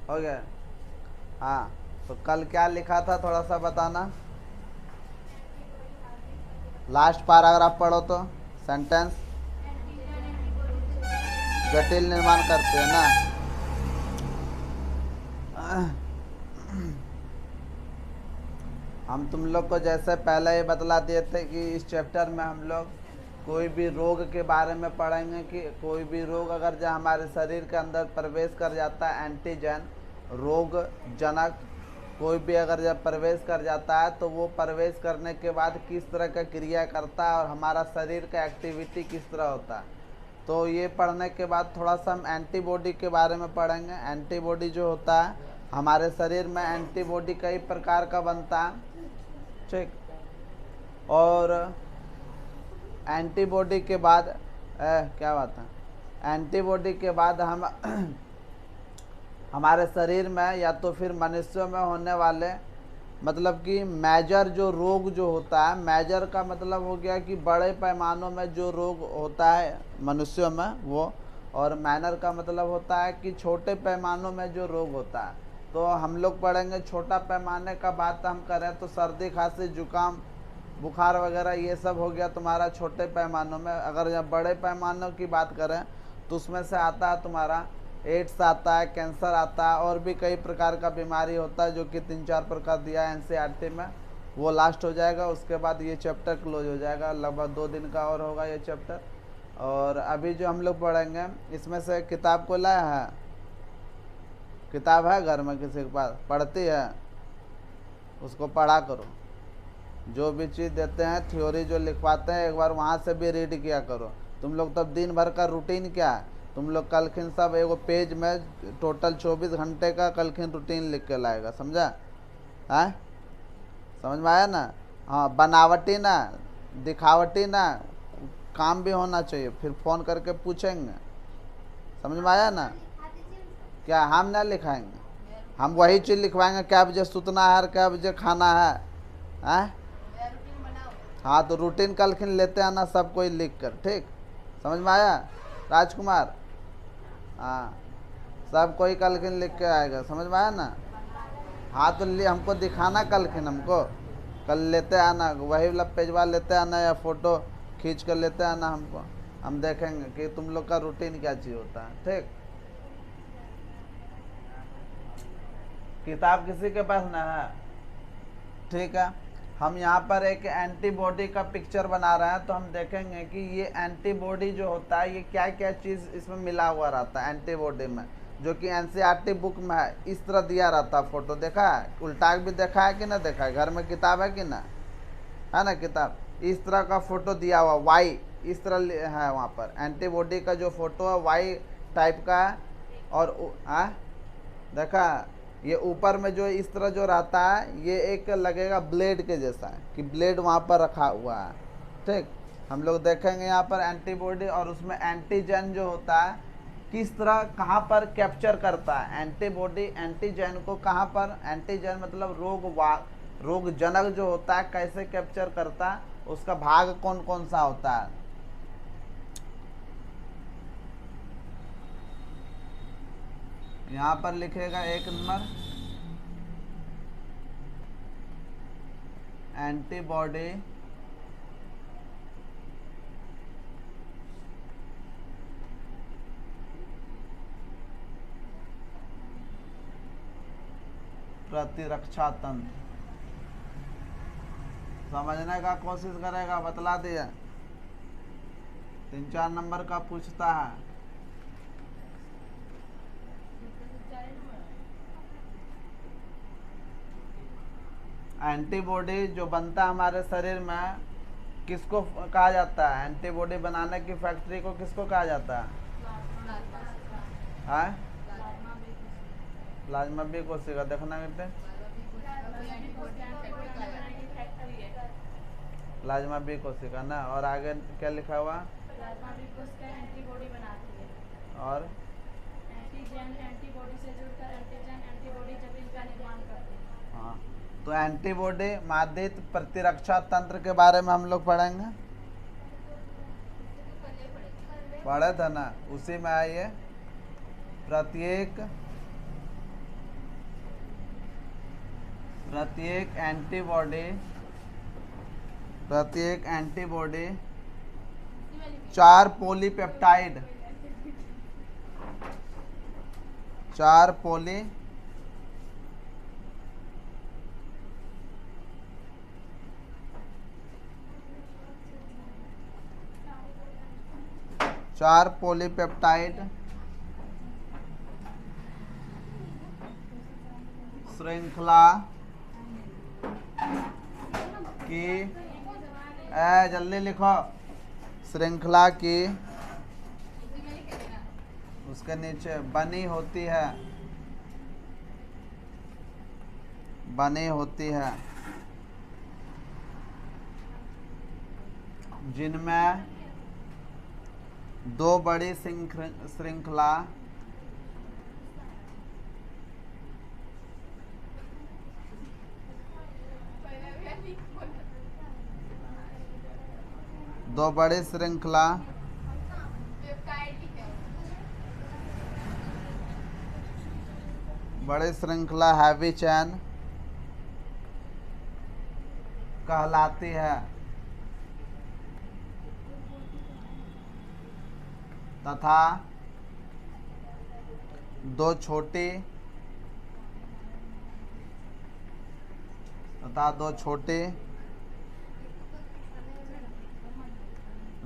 हो गया। हाँ, तो कल क्या लिखा था थोड़ा सा बताना। लास्ट पैराग्राफ पढ़ो तो। सेंटेंस जटिल निर्माण करते हैं ना। हम तुम लोग को जैसे पहले ही बतला दिए थे कि इस चैप्टर में हम लोग कोई भी रोग के बारे में पढ़ेंगे कि कोई भी रोग अगर जो हमारे शरीर के अंदर प्रवेश कर जाता है, एंटीजन रोग जनक कोई भी अगर जब प्रवेश कर जाता है तो वो प्रवेश करने के बाद किस तरह का क्रिया करता है और हमारा शरीर का एक्टिविटी किस तरह होता है। तो ये पढ़ने के बाद थोड़ा सा हम एंटीबॉडी के बारे में पढ़ेंगे। एंटीबॉडी जो होता है हमारे शरीर में एंटीबॉडी कई प्रकार का बनता है, ठीक। और एंटीबॉडी के बाद क्या बात है, एंटीबॉडी के बाद हम हमारे शरीर में या तो फिर मनुष्यों में होने वाले मतलब कि मेजर जो रोग जो होता है, मेजर का मतलब हो गया कि बड़े पैमानों में जो रोग होता है मनुष्यों में वो, और माइनर का मतलब होता है कि छोटे पैमानों में जो रोग होता है। तो हम लोग पढ़ेंगे छोटा पैमाने का बात हम करें तो सर्दी खांसी जुकाम बुखार वगैरह ये सब हो गया तुम्हारा छोटे पैमानों में। अगर जब बड़े पैमानों की बात करें तो उसमें से आता है तुम्हारा एड्स आता है, कैंसर आता है, और भी कई प्रकार का बीमारी होता है जो कि 3-4 प्रकार दिया है एनसीईआरटी में। वो लास्ट हो जाएगा, उसके बाद ये चैप्टर क्लोज हो जाएगा। लगभग 2 दिन का और होगा ये चैप्टर। और अभी जो हम लोग पढ़ेंगे इसमें से किताब को लाया है, किताब है घर में किसी के पास पढ़ती है, उसको पढ़ा करो। जो भी चीज़ देते हैं थ्योरी जो लिखवाते हैं एक बार वहाँ से भी रीड किया करो। तुम लोग तब दिन भर का रूटीन क्या है, तुम लोग कलखिन सब एगो पेज में टोटल 24 घंटे का कलखिन रूटीन लिख के लाएगा, समझा है? समझ में आया ना? हाँ, बनावटी ना दिखावटी ना, काम भी होना चाहिए, फिर फ़ोन करके पूछेंगे। समझ में आया ना? क्या हम ना लिखाएंगे, हम वही चीज़ लिखवाएंगे क्या बजे सुतना है और क्या बजे खाना है, हैं? हाँ, तो रूटीन कल लेते आना सब कोई लिख कर, ठीक। समझ में आया राजकुमार? हाँ, सब कोई कल लिख के आएगा, समझ में आया ना? हाँ, तो हमको दिखाना कल हमको कल लेते आना, वही वाला पेजवा लेते आना या फ़ोटो खींच कर लेते आना हमको। हम देखेंगे कि तुम लोग का रूटीन क्या चीज़ होता है, ठीक। किताब किसी के पास ना है, ठीक है। हम यहाँ पर एक एंटीबॉडी का पिक्चर बना रहे हैं तो हम देखेंगे कि ये एंटीबॉडी जो होता है ये क्या क्या चीज़ इसमें मिला हुआ रहता है एंटीबॉडी में, जो कि एनसीईआरटी बुक में है। इस तरह दिया रहता है फोटो, देखा है? उल्टा भी देखा है कि ना देखा है? घर में किताब है कि ना, है ना किताब? इस तरह का फोटो दिया हुआ वाई इस तरह है वहाँ पर। एंटीबॉडी का जो फोटो है वाई टाइप का है। और देखा, ये ऊपर में जो इस तरह जो रहता है ये एक लगेगा ब्लेड के जैसा है कि ब्लेड वहाँ पर रखा हुआ है, ठीक। हम लोग देखेंगे यहाँ पर एंटीबॉडी और उसमें एंटीजन जो होता है किस तरह कहाँ पर कैप्चर करता है। एंटीबॉडी एंटीजन को कहाँ पर, एंटीजन मतलब रोग जनक जो होता है कैसे कैप्चर करता है, उसका भाग कौन कौन सा होता है। यहाँ पर लिखेगा 1 नंबर एंटीबॉडी प्रतिरक्षा तंत्र। समझने का कोशिश करेगा, बतला दिया। 3-4 नंबर का पूछता है। एंटीबॉडी जो बनता है हमारे शरीर में किसको कहा जाता है? एंटीबॉडी बनाने की फैक्ट्री को किसको कहा जाता है? हाँ, प्लाज्मा बी कोशिका। देखना बेटे, प्लाज्मा बी कोशिका ना। और आगे क्या लिखा हुआ? प्लाज्मा बी कोशिका एंटीबॉडी बनाती है और एंटीजन एंटीबॉडी से जुड़कर एंटीजन एंटीबॉडी जब इनका निर्माण करते हैं। हाँ, तो एंटीबॉडी माध्यित प्रतिरक्षा तंत्र के बारे में हम लोग पढ़ेंगे। पढ़े थे ना, उसी में आइए। प्रत्येक प्रत्येक एंटीबॉडी 4 पॉलीपेप्टाइड 4 पॉली 4 पॉलीपेप्टाइड श्रृंखला की जल्दी लिखो, श्रृंखला की उसके नीचे बनी होती है जिनमें 2 बड़ी श्रृंखला बड़ी श्रृंखला हैवी चेन कहलाती है तथा 2 छोटी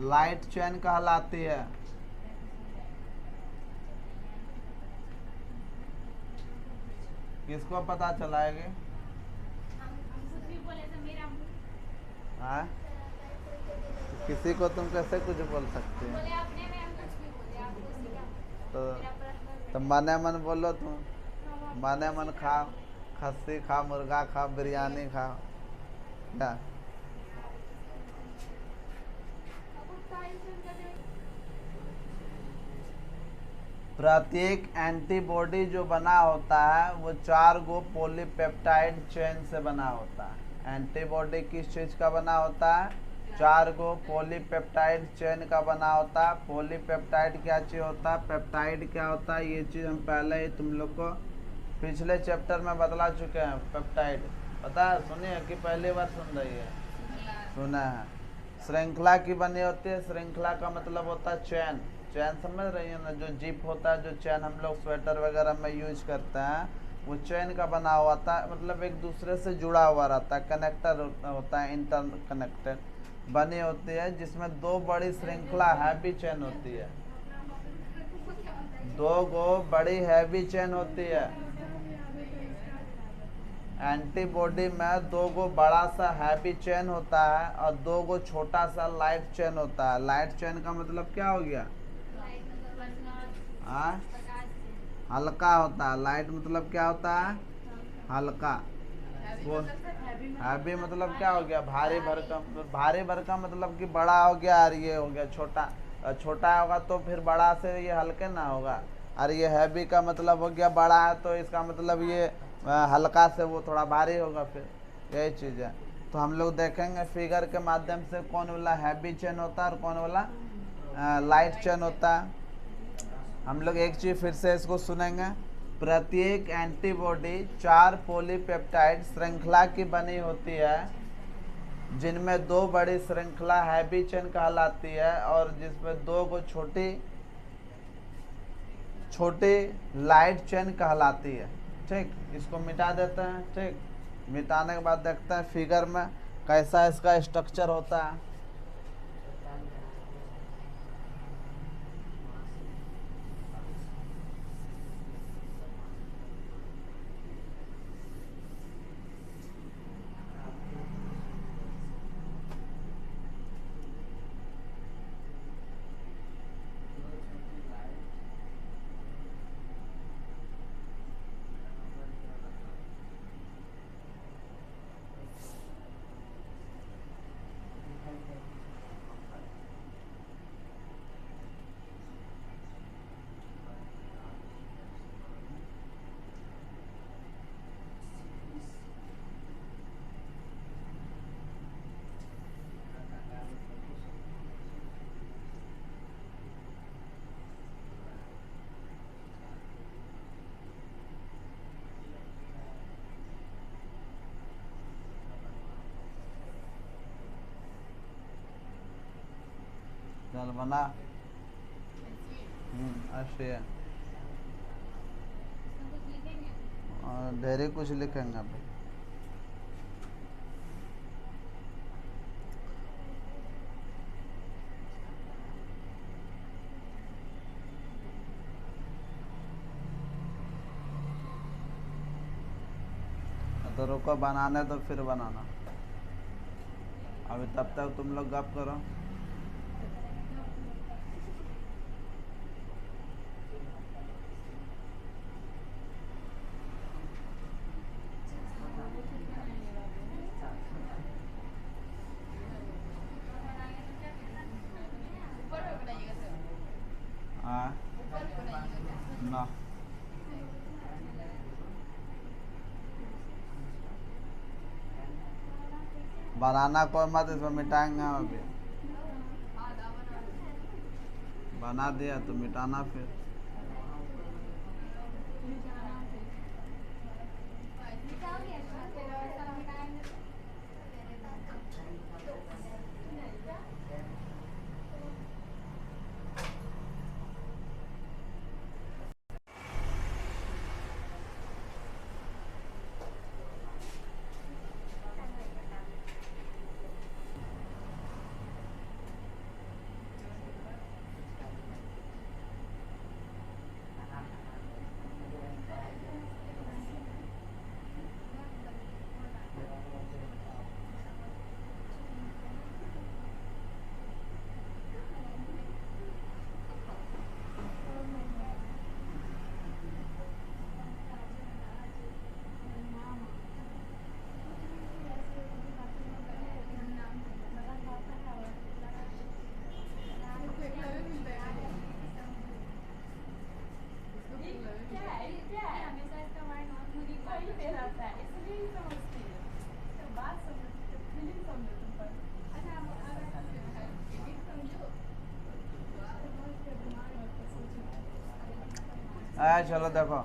लाइट चेन कहलाती है। किसको पता चलाएगी? हाँ, किसी को तुम कैसे कुछ बोल सकते हो? तो मने मन बोलो तुम, मने मन खाओ, खस्सी खाओ, मुर्गा खाओ, बिरयानी खाओ, क्या? प्रत्येक एंटीबॉडी जो बना होता है वो 4 गो पॉलीपेप्टाइड चेन से बना होता है। एंटीबॉडी किस चीज का बना होता है? 4 गो पॉलीपेप्टाइड चेन का बना होता है। पॉलीपेप्टाइड क्या चीज होता है, पेप्टाइड क्या होता है, ये चीज हम पहले ही तुम लोग को पिछले चैप्टर में बतला चुके हैं। पेप्टाइड पता है, सुनिए कि पहली बार सुन रही है? सुना है। श्रृंखला की बनी होती है। श्रृंखला का मतलब होता है चैन। चैन समझ रही है ना, जो जिप होता है, जो चैन हम लोग स्वेटर वगैरह में यूज करते हैं, वो चैन का बना हुआ था, मतलब एक दूसरे से जुड़ा हुआ रहता है, कनेक्टर होता है, इंटर कनेक्टेड बनी होती है, जिसमें 2 बड़ी श्रृंखला हैवी चेन होती है। 2 गो बड़ी हैवी चेन होती है। एंटीबॉडी में 2 गो बड़ा सा हैवी चेन होता है और 2 गो छोटा सा लाइट चेन होता है। लाइट चेन का मतलब क्या हो गया? हल्का होता है। लाइट मतलब क्या होता है? हल्का। वो हैवी मतलब क्या हो गया? भारी भरकम। भारी भरकम मतलब कि बड़ा हो गया और ये हो गया छोटा। छोटा होगा तो फिर बड़ा से ये हल्के ना होगा, और ये हैवी का मतलब हो गया बड़ा है तो इसका मतलब ये हल्का से वो थोड़ा भारी होगा। फिर यही चीज़ है। तो हम लोग देखेंगे फिगर के माध्यम से कौन वाला हैवी चेन होता है और कौन वाला लाइट चेन होता है। हम लोग एक चीज फिर से इसको सुनेंगे। प्रत्येक एंटीबॉडी 4 पॉलीपेप्टाइड श्रृंखला की बनी होती है, जिनमें 2 बड़ी श्रृंखला हैवी चेन कहलाती है और जिसमें 2 को छोटी लाइट चेन कहलाती है। ठीक, इसको मिटा देते हैं। ठीक, मिटाने के बाद देखते हैं फिगर में कैसा इसका स्ट्रक्चर होता है। चल बना। अच्छी है। और ढेर कुछ लिखेंगे अभी। तो रुको बनाने तो फिर बनाना। अभी तब तक तुम लोग गप करो। हाँ ना बनाना कोई मत, इसमें मिटाएंगे हम अभी। बना दिया तो मिटाना फिर। चलो देखो,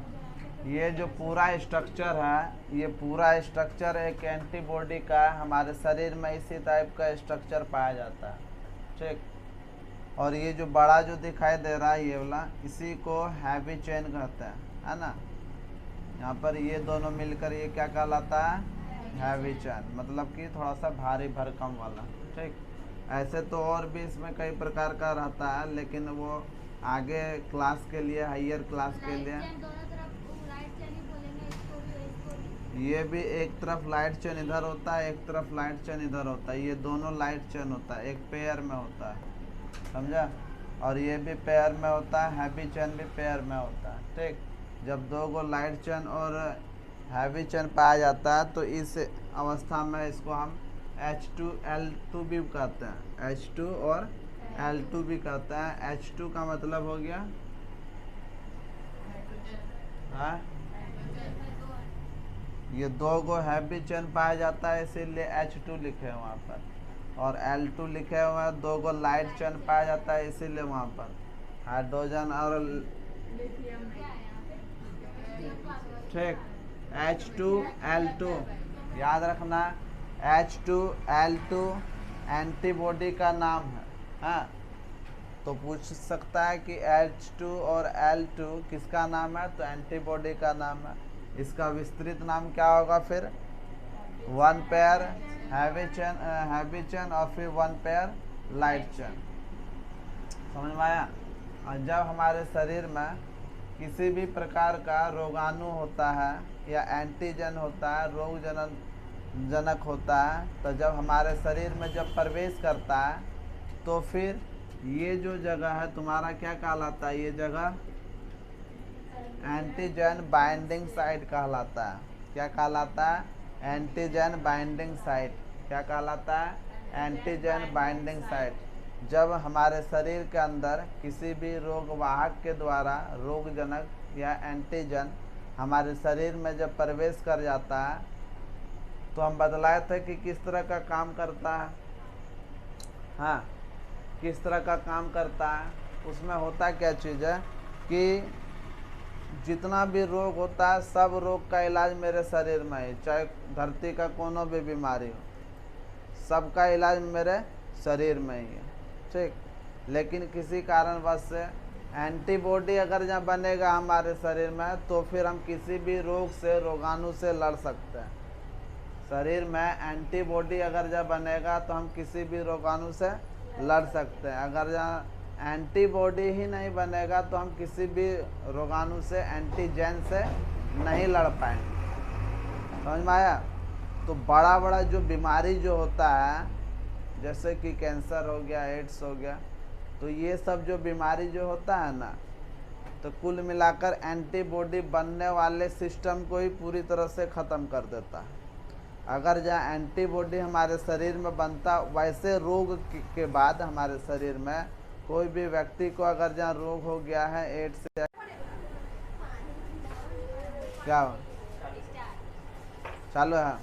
ये जो पूरा स्ट्रक्चर है, ये पूरा स्ट्रक्चर एक एंटीबॉडी का है। हमारे शरीर में इसी टाइप का स्ट्रक्चर पाया जाता है, ठीक। और ये जो बड़ा जो दिखाई दे रहा है ये वाला, इसी को हैवी चेन कहते हैं, है ना। यहाँ पर ये दोनों मिलकर ये क्या कहलाता है, हैवी चेन, मतलब कि थोड़ा सा भारी भरकम वाला, ठीक। ऐसे तो और भी इसमें कई प्रकार का रहता है, लेकिन वो आगे क्लास के लिए, हायर क्लास के लिए। ये भी एक तरफ लाइट चेन इधर होता है, एक तरफ लाइट चेन इधर होता है। ये दोनों लाइट चेन होता है, एक पेयर में होता है, समझा। और ये भी पेयर में होता है, हैवी चेन भी पेयर में होता है, ठीक। जब दो गो लाइट चेन और हैवी चेन पाया जाता है तो इस अवस्था में इसको हम H2L2 भी कहते हैं। H2 और L2 भी कहते हैं। H2 का मतलब हो गया, हाँ, ये दो गो हैवी चेन पाया जाता है, इसीलिए H2 लिखे हैं वहाँ पर। और L2 लिखे हुए हैं, दो गो लाइट चेन पाया जाता है, इसीलिए वहाँ पर हाइड्रोजन और, ठीक। H2L2 याद रखना, H2L2 एंटीबॉडी का नाम है, हाँ। तो पूछ सकता है कि H2 और L2 किसका नाम है, तो एंटीबॉडी का नाम है। इसका विस्तृत नाम क्या होगा फिर, वन पेयर हैवी चेन और फिर वन पेयर लाइट चेन। समझ में आया। और जब हमारे शरीर में किसी भी प्रकार का रोगाणु होता है या एंटीजन होता है, रोग जनक होता है, तो जब हमारे शरीर में जब प्रवेश करता है तो फिर ये जो जगह है तुम्हारा क्या कहलाता है, ये जगह एंटीजन बाइंडिंग साइट कहलाता है। क्या कहलाता है, एंटीजन बाइंडिंग साइट। क्या कहलाता है, एंटीजन बाइंडिंग साइट। जब हमारे शरीर के अंदर किसी भी रोग वाहक के द्वारा रोगजनक या एंटीजन हमारे शरीर में जब प्रवेश कर जाता है, तो हम बतलाए थे कि किस तरह का काम करता है, हाँ, किस तरह का काम करता है। उसमें होता क्या चीज़ है कि जितना भी रोग होता है, सब रोग का इलाज मेरे शरीर में है। चाहे धरती का कोनो भी बीमारी हो, सबका इलाज मेरे शरीर में ही है, ठीक। लेकिन किसी कारणवश से एंटीबॉडी अगर जहाँ बनेगा हमारे शरीर में तो फिर हम किसी भी रोग से, रोगाणु से लड़ सकते हैं। शरीर में एंटीबॉडी अगर जब बनेगा तो हम किसी भी रोगाणु से लड़ सकते हैं। अगर जहाँ एंटीबॉडी ही नहीं बनेगा तो हम किसी भी रोगाणु से, एंटीजन से नहीं लड़ पाएंगे। समझ में आया? तो बड़ा बड़ा जो बीमारी जो होता है, जैसे कि कैंसर हो गया, एड्स हो गया, तो ये सब जो बीमारी जो होता है ना, तो कुल मिलाकर एंटीबॉडी बनने वाले सिस्टम को ही पूरी तरह से ख़त्म कर देता है। अगर जहाँ एंटीबॉडी हमारे शरीर में बनता, वैसे रोग के बाद हमारे शरीर में कोई भी व्यक्ति को अगर जहाँ रोग हो गया है, एड्स या क्या चालू है,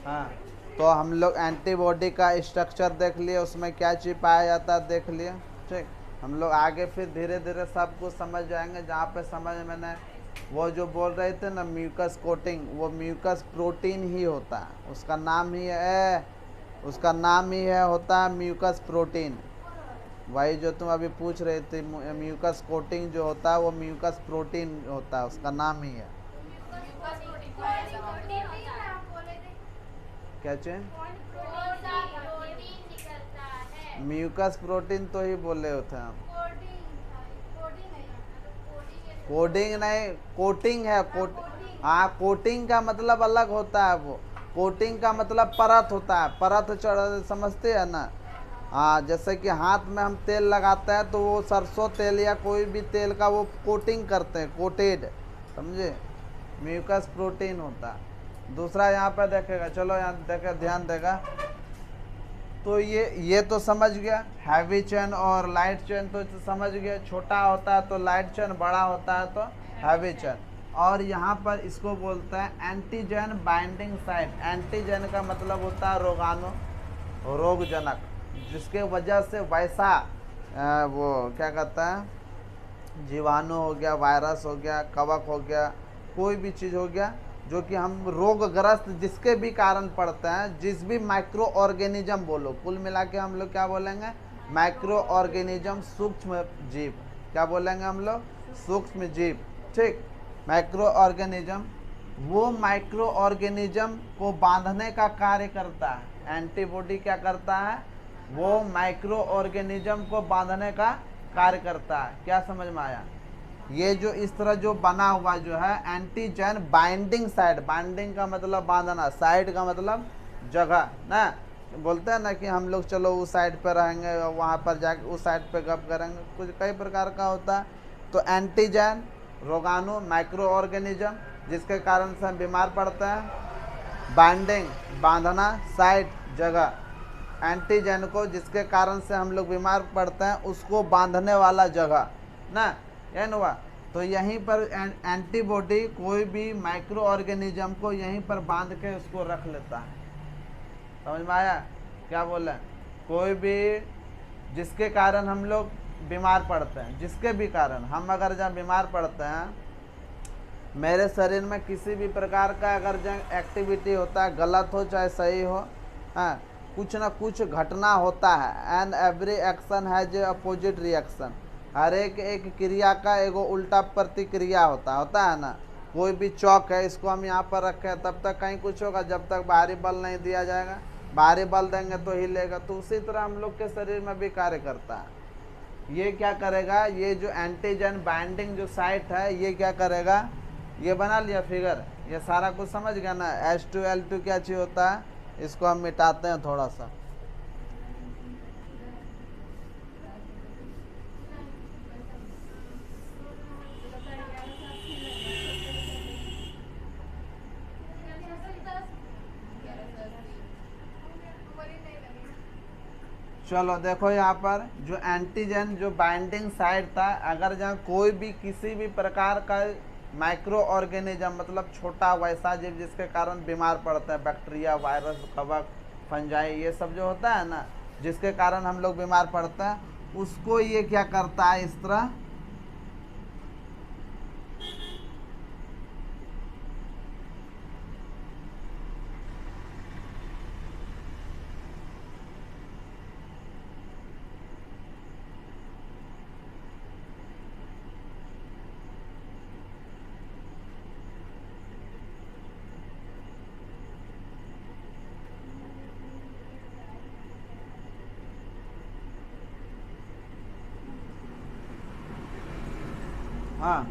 हाँ, तो हम लोग एंटीबॉडी का स्ट्रक्चर देख लिए, उसमें क्या चीज़ पाया जाता है देख लिए। ठीक, हम लोग आगे फिर धीरे धीरे सब कुछ समझ जाएंगे। जहाँ पे समझ मैंने वो जो बोल रहे थे ना म्यूकस कोटिंग, वो म्यूकस प्रोटीन ही होता है, उसका नाम ही है, उसका नाम ही है होता है म्यूकस प्रोटीन। वही जो तुम अभी पूछ रहे थे, म्यूकस कोटिंग जो होता है वो म्यूकस प्रोटीन होता है, उसका नाम ही है। क्या चीज? म्यूकस प्रोटीन तो ही बोले होते हैं हम। कोडिंग नहीं, कोटिंग है। हाँ, कोटिंग का मतलब अलग होता है। वो कोटिंग का मतलब परत होता है, परत चढ़, समझते हैं ना? हाँ, जैसे कि हाथ में हम तेल लगाते हैं तो वो सरसों तेल या कोई भी तेल का वो कोटिंग करते हैं, कोटेड, समझे? म्यूकस प्रोटीन होता है। दूसरा यहाँ पे देखेगा, चलो यहाँ देखे, ध्यान देगा तो ये तो समझ गया, हैवी चेन और लाइट चेन तो समझ गया। छोटा होता है तो लाइट चेन, बड़ा होता है तो हैवी चेन। और यहाँ पर इसको बोलता है एंटीजन बाइंडिंग साइट। एंटीजन का मतलब होता है रोगाणु, रोगजनक, जिसके वजह से वैसा वो क्या कहता है, जीवाणु हो गया, वायरस हो गया, कवक हो गया, कोई भी चीज़ हो गया जो कि हम रोगग्रस्त जिसके भी कारण पड़ते हैं, जिस भी माइक्रो ऑर्गेनिज्म बोलो, कुल मिला के हम लोग क्या बोलेंगे, माइक्रो ऑर्गेनिज्म, सूक्ष्म जीव। क्या बोलेंगे हम लोग? सूक्ष्म जीव। ठीक, माइक्रो ऑर्गेनिज्म, वो माइक्रो ऑर्गेनिज्म को बांधने का कार्य करता है। एंटीबॉडी क्या करता है? वो माइक्रो ऑर्गेनिज्म को बांधने का कार्य करता है। क्या समझ में आया? ये जो इस तरह जो बना हुआ जो है एंटीजन बाइंडिंग साइट, बाइंडिंग का मतलब बांधना, साइड का मतलब जगह ना, बोलते हैं ना कि हम लोग चलो उस साइड पर रहेंगे, वहाँ पर जाके उस साइड पर गप करेंगे, कुछ कई प्रकार का होता है। तो एंटीजन रोगाणु, माइक्रो ऑर्गेनिज्म जिसके कारण से हम बीमार पड़ते हैं, बाइंडिंग बांधना, साइट जगह, एंटीजन को जिसके कारण से हम लोग बीमार पड़ते हैं उसको बांधने वाला जगह ना, यही हुआ। तो यहीं पर एंटीबॉडी कोई भी माइक्रो ऑर्गेनिज्म को यहीं पर बांध के उसको रख लेता है। समझ में आया? क्या बोले? कोई भी जिसके कारण हम लोग बीमार पड़ते हैं, जिसके भी कारण हम अगर जब बीमार पड़ते हैं, मेरे शरीर में किसी भी प्रकार का अगर जब एक्टिविटी होता है, गलत हो चाहे सही हो, हाँ, कुछ ना कुछ घटना होता है। And every action has a opposite reaction. हर एक क्रिया का एगो उल्टा प्रतिक्रिया होता है ना। कोई भी चौक है, इसको हम यहाँ पर रखे हैं तब तक कहीं कुछ होगा, जब तक बाहरी बल नहीं दिया जाएगा। बाहरी बल देंगे तो हिलेगा। तो उसी तरह हम लोग के शरीर में भी कार्य करता है। ये क्या करेगा, ये जो एंटीजन बाइंडिंग जो साइट है, ये क्या करेगा, ये बना लिया फिगर, ये सारा कुछ समझ गया ना। H2L2 क्या चीज़ होता है, इसको हम मिटाते हैं थोड़ा सा। चलो देखो यहाँ पर जो एंटीजन जो बाइंडिंग साइट था, अगर जहाँ कोई भी किसी भी प्रकार का माइक्रो ऑर्गेनिज्म मतलब छोटा वैसा जीव जिसके कारण बीमार पड़ता है, बैक्टीरिया, वायरस, कवक, फंजाई, ये सब जो होता है ना, जिसके कारण हम लोग बीमार पड़ते हैं, उसको ये क्या करता है, इस तरह हाँ,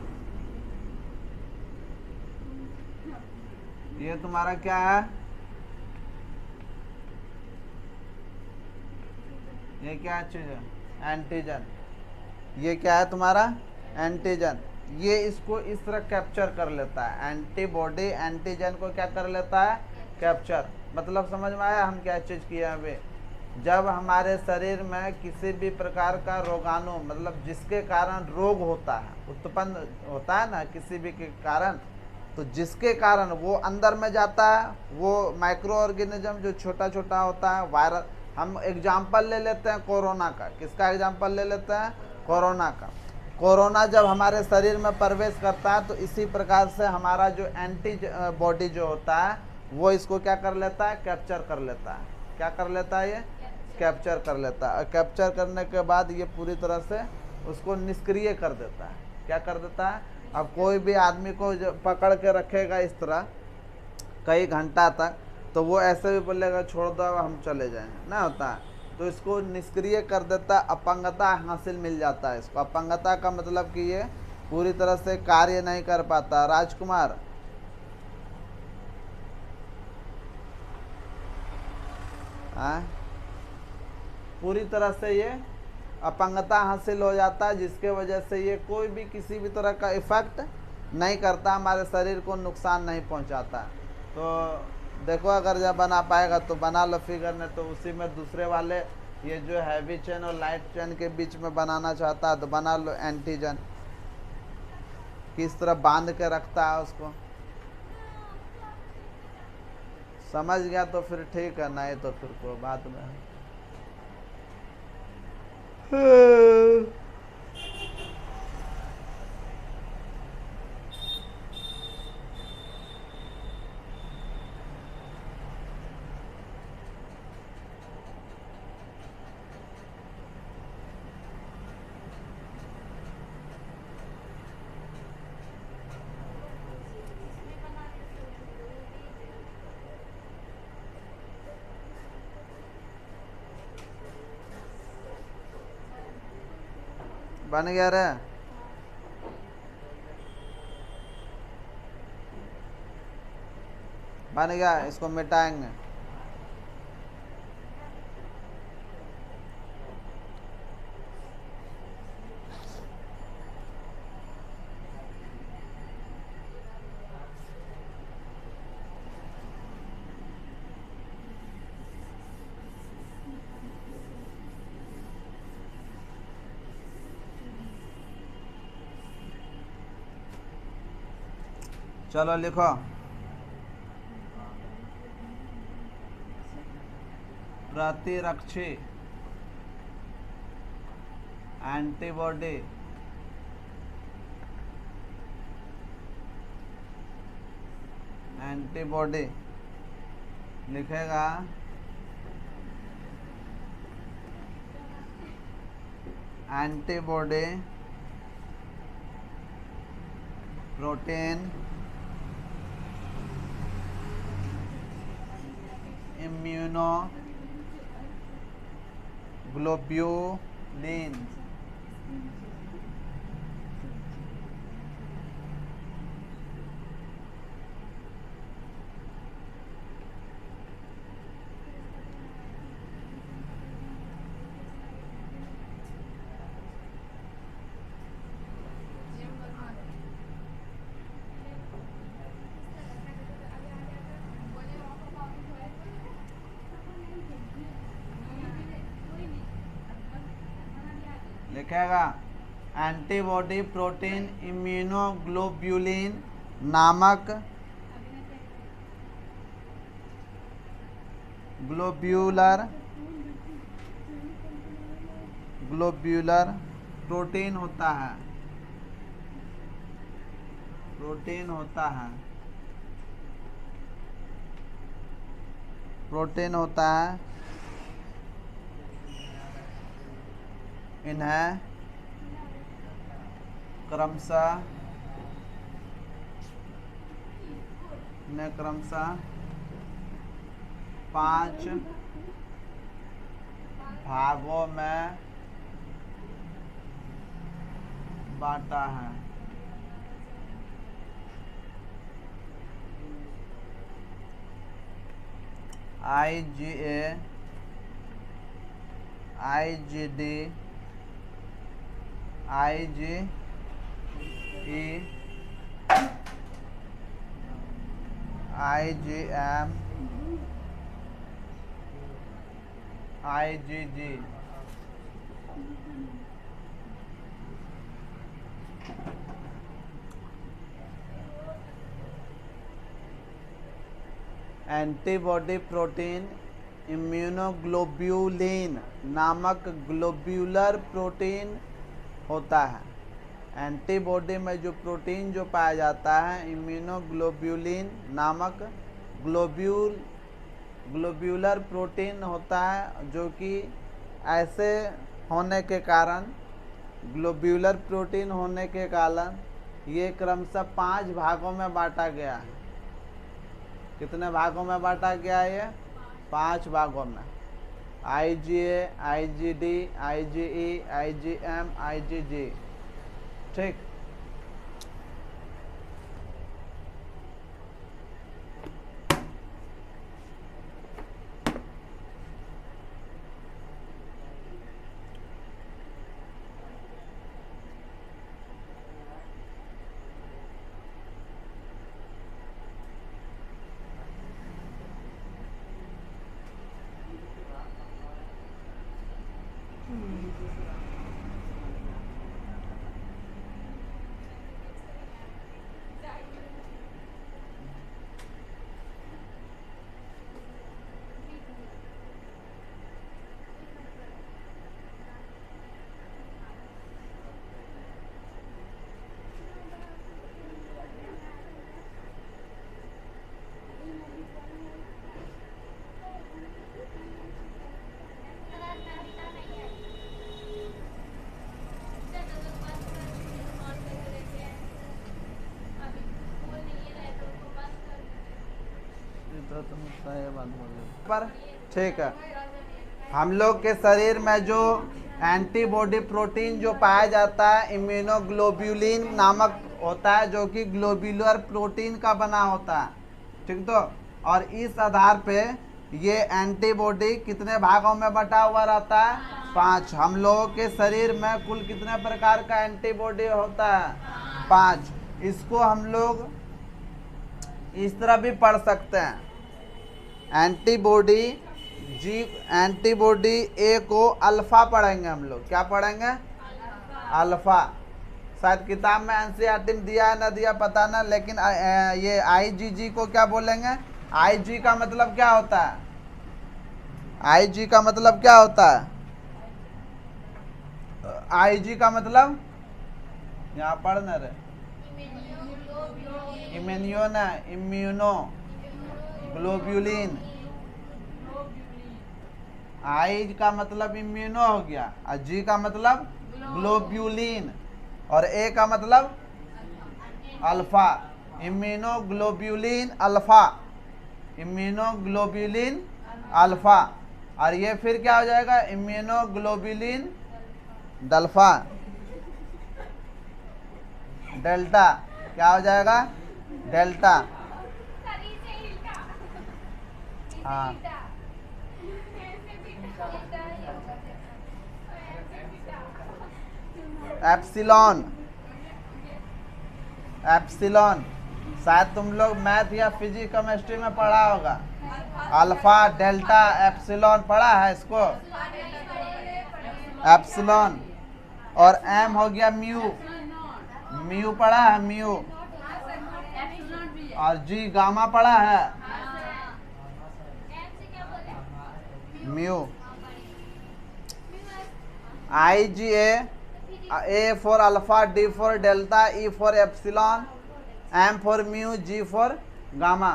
ये तुम्हारा क्या है, ये क्या चीज है, एंटीजन। ये क्या है तुम्हारा, एंटीजन। ये इसको इस तरह कैप्चर कर लेता है, एंटीबॉडी एंटीजन को क्या कर लेता है, कैप्चर। मतलब समझ में आया हम क्या चीज किए अभी। जब हमारे शरीर में किसी भी प्रकार का रोगाणु, मतलब जिसके कारण रोग होता है, उत्पन्न होता है ना किसी भी के कारण, तो जिसके कारण वो अंदर में जाता है, वो माइक्रो ऑर्गेनिज्म जो छोटा छोटा होता है, वायरस। हम एग्जाम्पल ले लेते हैं कोरोना का, किसका एग्जाम्पल ले लेते हैं, कोरोना का। कोरोना जब हमारे शरीर में प्रवेश करता है तो इसी प्रकार से हमारा जो एंटी बॉडी जो होता है वो इसको क्या कर लेता है, कैप्चर कर लेता है। क्या कर लेता है, ये कैप्चर कर लेता है। और कैप्चर करने के बाद ये पूरी तरह से उसको निष्क्रिय कर देता है। क्या कर देता है, अब कोई भी आदमी को पकड़ के रखेगा इस तरह कई घंटा तक, तो वो ऐसे भी बोलेगा छोड़ दो हम चले जाएंगे, ना होता है। तो इसको निष्क्रिय कर देता, अपंगता हासिल मिल जाता है इसको। अपंगता का मतलब कि ये पूरी तरह से कार्य नहीं कर पाता। राजकुमार, पूरी तरह से ये अपंगता हासिल हो जाता है, जिसके वजह से ये कोई भी किसी भी तरह का इफेक्ट नहीं करता, हमारे शरीर को नुकसान नहीं पहुंचाता। तो देखो अगर जब बना पाएगा तो बना लो फिगर ने, तो उसी में दूसरे वाले ये जो हैवी चेन और लाइट चेन के बीच में बनाना चाहता है तो बना लो एंटीजन, किस तरह बांध के रखता है उसको। समझ गया तो फिर ठीक है, नहीं तो फिर कोई बात नहीं। बन गया रे, बन गया, इसको मिटाएंगे। चलो लिखो, प्रतिरक्षी एंटीबॉडी एंटीबॉडी लिखेगा एंटीबॉडी प्रोटीन इम्यूनो ग्लोब्यूलिन। लिखेगा एंटीबॉडी प्रोटीन इम्यूनोग्लोब्यूलिन नामक ग्लोब्यूलर प्रोटीन होता है, प्रोटीन होता है, प्रोटीन होता है। इन्हें क्रमशः 5 भागों में बांटा है। IgA, IgD, IgE, IgM, IgG। Antibody protein immunoglobulin नामक ग्लोब्यूलर प्रोटीन होता है। एंटीबॉडी में जो प्रोटीन जो पाया जाता है इम्यूनोग्लोब्यूलिन नामक ग्लोब्यूलर प्रोटीन होता है, जो कि ऐसे होने के कारण, ग्लोब्यूलर प्रोटीन होने के कारण ये क्रमशः 5 भागों में बांटा गया है। कितने भागों में बांटा गया है? ये 5 भागों में। IgA, IgD, IgE, IgM, IgG। ठीक। पर ठीक है, हम लोग के शरीर में जो एंटीबॉडी प्रोटीन जो पाया जाता है इम्यूनोग्लोब्यूलिन नामक होता है, जो कि ग्लोब्यूलर प्रोटीन का बना होता है। ठीक तो, और इस आधार पे ये एंटीबॉडी कितने भागों में बटा हुआ रहता है? 5। हम लोगों के शरीर में कुल कितने प्रकार का एंटीबॉडी होता है? 5। इसको हम लोग इस तरह भी पढ़ सकते हैं, एंटीबॉडी ए को अल्फा पढ़ेंगे हम लोग। क्या पढ़ेंगे? अल्फा। शायद किताब में एनसीईआरटी में दिया है ना दिया पता ना, लेकिन ये IgG को क्या बोलेंगे? IG का मतलब क्या होता है? IG का मतलब क्या होता है? IG का मतलब यहाँ पढ़ना रे, इम्यूनो ग्लोब्यूलिन। I का मतलब इम्यूनो हो गया, और G का मतलब ग्लोब्यूलिन, और A का मतलब alpha. Immunoglobulin alpha, immunoglobulin alpha. और ये फिर क्या हो जाएगा? इम्यूनोग्लोब्यूलिन डल्फा डेल्टा। क्या हो जाएगा? डेल्टा। हाँ, एप्सिलॉन। एप्सिलॉन शायद तुम लोग मैथ या फिजिक्स केमिस्ट्री में पढ़ा होगा। अल्फा, डेल्टा, एप्सिलॉन पढ़ा है इसको? एप्सिलॉन। और एम हो गया म्यू, म्यू पढ़ा है? म्यू। और जी गामा पढ़ा है? Mu. IgA, A for alpha, D for delta, E for epsilon, M for mu, G for gamma.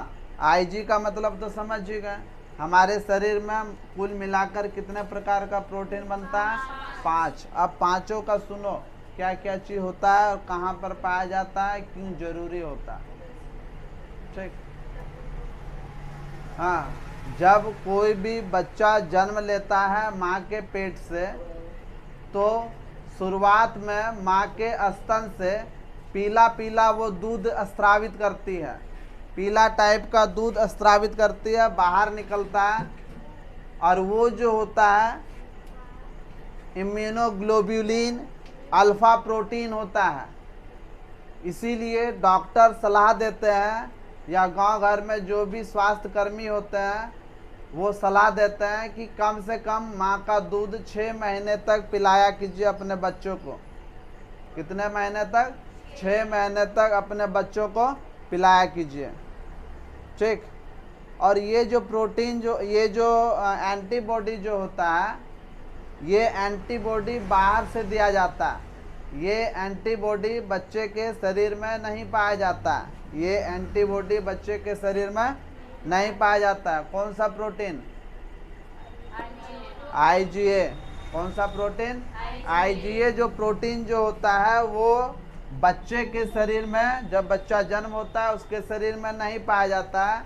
Ig का मतलब तो समझ गए। हमारे शरीर में कुल मिलाकर कितने प्रकार का प्रोटीन बनता है? 5। अब पांचों का सुनो, क्या क्या चीज होता है और कहाँ पर पाया जाता है, क्यों जरूरी होता है। ठीक। हाँ, जब कोई भी बच्चा जन्म लेता है माँ के पेट से, तो शुरुआत में माँ के स्तन से पीला पीला वो दूध स्रावित करती है। पीला टाइप का दूध स्रावित करती है, बाहर निकलता है, और वो जो होता है इम्यूनोग्लोब्युलिन अल्फा प्रोटीन होता है। इसीलिए डॉक्टर सलाह देते हैं, या गांव घर में जो भी स्वास्थ्य कर्मी होते हैं वो सलाह देते हैं कि कम से कम माँ का दूध 6 महीने तक पिलाया कीजिए अपने बच्चों को। कितने महीने तक? 6 महीने तक अपने बच्चों को पिलाया कीजिए, ठीक। और ये जो प्रोटीन ये जो एंटीबॉडी जो होता है, ये एंटीबॉडी बाहर से दिया जाता है। ये एंटीबॉडी बच्चे के शरीर में नहीं पाया जाता है। ये एंटीबॉडी बच्चे के शरीर में नहीं पाया जाता है। कौन सा प्रोटीन? आईजीए। कौन सा प्रोटीन? आईजीए। जो प्रोटीन जो होता है वो बच्चे के शरीर में, जब बच्चा जन्म होता है उसके शरीर में नहीं पाया जाता है।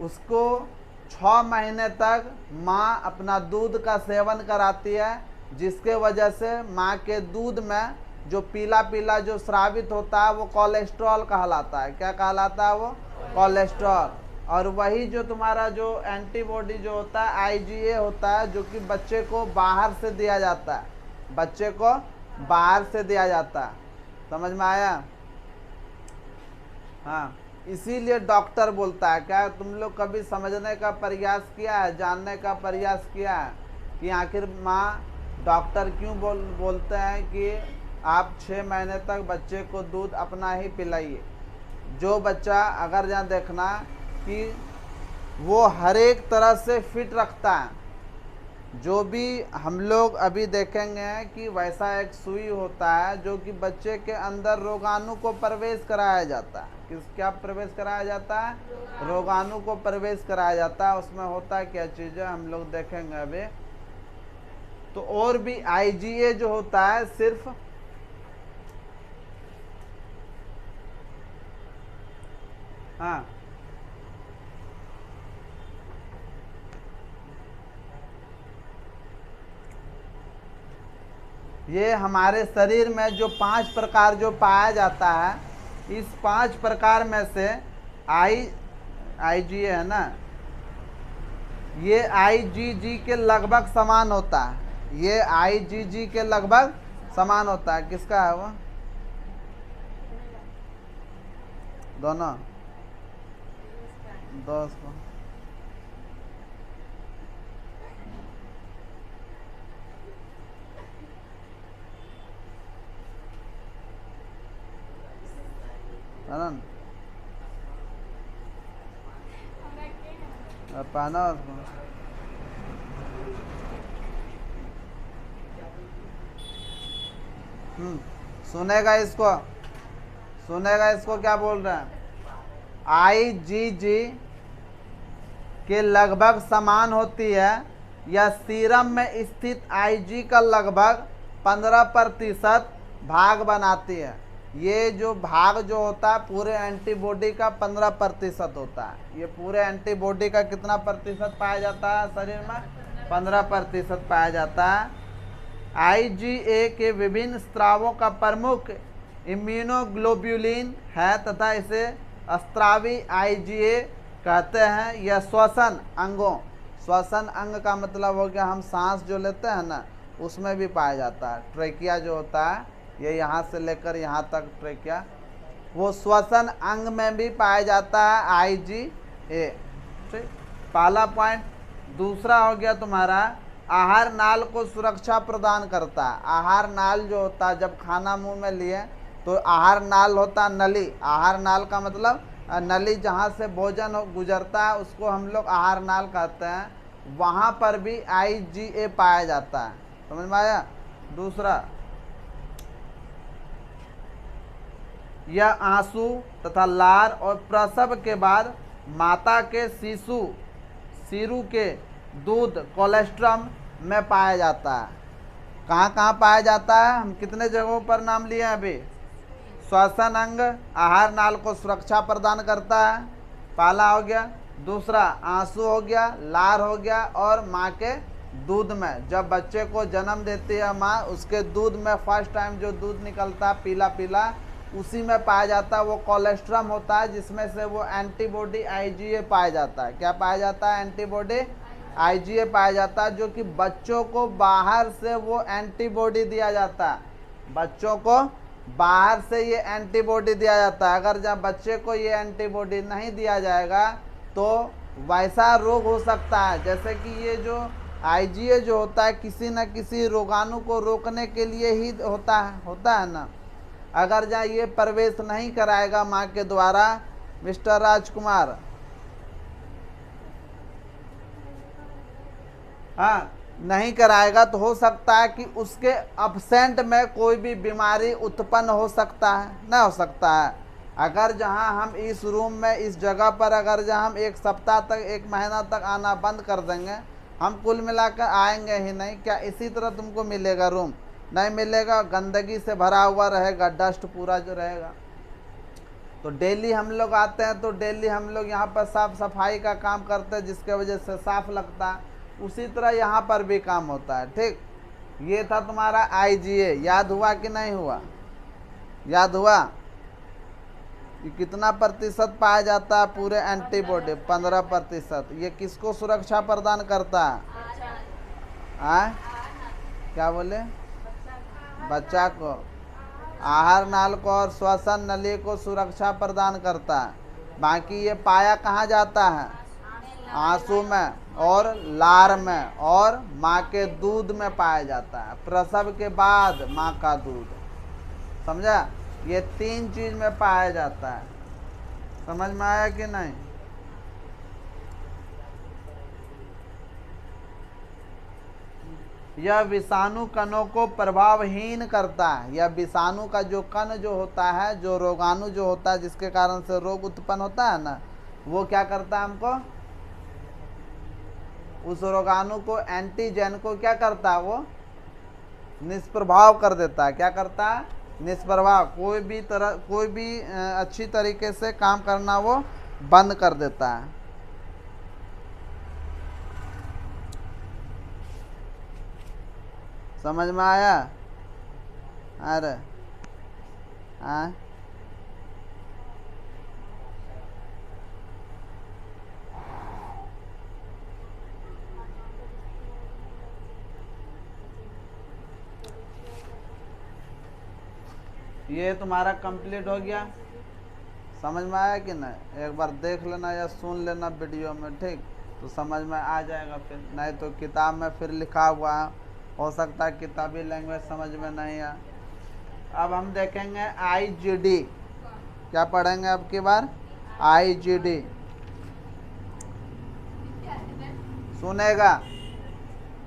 उसको 6 महीने तक माँ अपना दूध का सेवन कराती है, जिसके वजह से माँ के दूध में जो पीला पीला जो स्रावित होता है वो कोलेस्ट्रॉल कहलाता है। क्या कहलाता है वो? कोलेस्ट्रॉल। और वही जो तुम्हारा जो एंटीबॉडी जो होता है आईजीए होता है, जो कि बच्चे को बाहर से दिया जाता है। बच्चे को बाहर से दिया जाता है। समझ में आया? हाँ, इसीलिए डॉक्टर बोलता है। क्या तुम लोग कभी समझने का प्रयास किया है, जानने का प्रयास किया है कि आखिर माँ डॉक्टर क्यों बोलते हैं कि आप 6 महीने तक बच्चे को दूध अपना ही पिलाइए? जो बच्चा, अगर यहाँ देखना कि वो हर एक तरह से फिट रखता है। जो भी हम लोग अभी देखेंगे कि वैसा एक सुई होता है जो कि बच्चे के अंदर रोगाणु को प्रवेश कराया जाता है। क्या प्रवेश कराया जाता है? रोगाणु को प्रवेश कराया जाता है। उसमें होता है क्या चीज़ है, हम लोग देखेंगे अभी। तो और भी आईजीए जो होता है सिर्फ हाँ, ये हमारे शरीर में जो 5 प्रकार जो पाया जाता है, इस 5 प्रकार में से आईजीए है ना, ये आईजीजी के लगभग समान होता है। ये आईजीजी के लगभग समान होता है। किसका है वो? दोनों दोस्तों। पहना सुनेगा इसको, सुनेगा इसको क्या बोल रहे हैं। आईजीजी के लगभग समान होती है, या सीरम में स्थित आईजी का लगभग 15% भाग बनाती है। ये जो भाग जो होता है पूरे एंटीबॉडी का 15% होता है। ये पूरे एंटीबॉडी का कितना प्रतिशत पाया जाता है शरीर में? 15% पाया जाता है। आईजीए के विभिन्न स्रावों का प्रमुख इम्यूनोग्लोब्युलिन है तथा इसे स्रावी आईजीए कहते हैं। यह श्वसन अंगों, श्वसन अंग का मतलब हो गया हम सांस जो लेते हैं ना, उसमें भी पाया जाता है। ट्रेकिया जो होता है, ये यहाँ से लेकर यहाँ तक ट्रेकिया, वो श्वसन अंग में भी पाया जाता है आईजीए। ठीक, पहला पॉइंट। दूसरा हो गया तुम्हारा आहार नाल को सुरक्षा प्रदान करता है। आहार नाल जो होता है, जब खाना मुंह में लिए तो आहार नाल होता है नली। आहार नाल का मतलब नली जहाँ से भोजन गुजरता है उसको हम लोग आहार नाल कहते हैं। वहाँ पर भी आईजीए पाया जाता है। समझ में आया? दूसरा, यह आंसू तथा लार और प्रसव के बाद माता के शिशु के दूध कोलेस्ट्रम में पाया जाता है। कहाँ कहाँ पाया जाता है? हम कितने जगहों पर नाम लिए हैं अभी। श्वसन अंग आहार नाल को सुरक्षा प्रदान करता है, पहला हो गया। दूसरा आंसू हो गया, लार हो गया, और माँ के दूध में जब बच्चे को जन्म देती है माँ, उसके दूध में फर्स्ट टाइम जो दूध निकलता है पीला पीला, उसी में पाया जाता है, वो कोलेस्ट्रम होता है जिसमें से वो एंटीबॉडी आईजीए पाया जाता है। क्या पाया जाता है? एंटीबॉडी आईजीए पाया जाता है, जो कि बच्चों को बाहर से वो एंटीबॉडी दिया जाता है। बच्चों को बाहर से ये एंटीबॉडी दिया जाता है। अगर जब बच्चे को ये एंटीबॉडी नहीं दिया जाएगा तो वैसा रोग हो सकता है, जैसे कि ये जो आईजीए जो होता है किसी न किसी रोगाणु को रोकने के लिए ही होता है ना। अगर जहाँ ये प्रवेश नहीं कराएगा माँ के द्वारा, मिस्टर राजकुमार, हाँ, नहीं कराएगा तो हो सकता है कि उसके अब्सेंट में कोई भी बीमारी उत्पन्न हो सकता है, ना हो सकता है। अगर जहां हम इस रूम में, इस जगह पर अगर जहां हम एक सप्ताह तक, एक महीना तक आना बंद कर देंगे, हम कुल मिलाकर आएंगे ही नहीं। क्या इसी तरह तुमको मिलेगा रूम? नहीं मिलेगा, गंदगी से भरा हुआ रहेगा, डस्ट पूरा जो रहेगा। तो डेली हम लोग आते हैं तो डेली हम लोग यहाँ पर साफ सफाई का काम करते हैं, जिसके वजह से साफ लगता है। उसी तरह यहाँ पर भी काम होता है। ठीक, ये था तुम्हारा आईजीए। याद हुआ कि नहीं हुआ? याद हुआ कि कितना प्रतिशत पाया जाता है पूरे एंटीबॉडी? 15%। ये किसको सुरक्षा प्रदान करता है? क्या बोले? बच्चा को, आहार नाल को और श्वसन नली को सुरक्षा प्रदान करता है। बाकी ये पाया कहाँ जाता है? आंसू में और लार में और माँ के दूध में पाया जाता है। प्रसव के बाद माँ का दूध, समझा? ये 3 चीज में पाया जाता है। समझ में आया कि नहीं? यह विषाणु कणों को प्रभावहीन करता है। यह विषाणु का जो कण जो होता है, जो रोगाणु जो होता है, जिसके कारण से रोग उत्पन्न होता है ना, वो क्या करता है? हमको उस रोगाणु को, एंटीजन को क्या करता है? वो निष्प्रभाव कर देता है। क्या करता है? निष्प्रभाव। कोई भी अच्छी तरीके से काम करना वो बंद कर देता है। समझ में आया? अरे हाँ, ये तुम्हारा कंप्लीट हो गया। समझ में आया कि नहीं? एक बार देख लेना या सुन लेना वीडियो में, ठीक, तो समझ में आ जाएगा। फिर नहीं तो किताब में फिर लिखा हुआ है, हो सकता है किताबी लैंग्वेज समझ में नहीं आए। अब हम देखेंगे आईजीडी। क्या पढ़ेंगे अब की बार? आईजीडी। सुनेगा,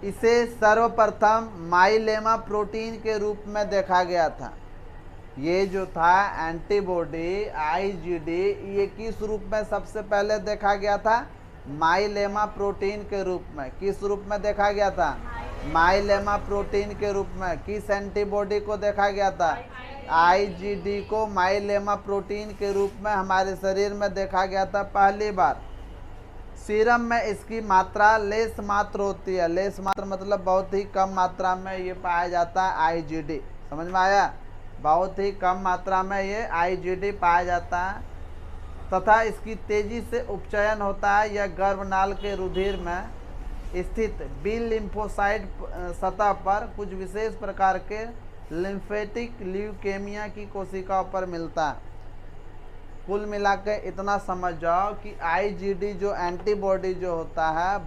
इसे सर्वप्रथम माइलेमा प्रोटीन के रूप में देखा गया था। ये जो था एंटीबॉडी आईजीडी, ये किस रूप में सबसे पहले देखा गया था? माइलेमा प्रोटीन के रूप में। किस रूप में देखा गया था? माइलेमा प्रोटीन के रूप में। किस एंटीबॉडी को देखा गया था? आईजीडी को माइलेमा प्रोटीन के रूप में हमारे शरीर में देखा गया था पहली बार। सीरम में इसकी मात्रा लेस मात्र होती है। लेस मात्र मतलब बहुत ही कम मात्रा में ये पाया जाता है आईजीडी। समझ में आया? बहुत ही कम मात्रा में ये आईजीडी पाया जाता है तथा इसकी तेजी से उपचयन होता है। यह गर्भनाल के रुधिर में स्थित बी लिम्फोसाइट सतह पर कुछ विशेष प्रकार के लिम्फेटिक ल्यूकेमिया की कोशिकाओं पर मिलता है। कुल मिलाकर इतना समझ जाओ कि आईजीडी जो एंटीबॉडी जो होता है,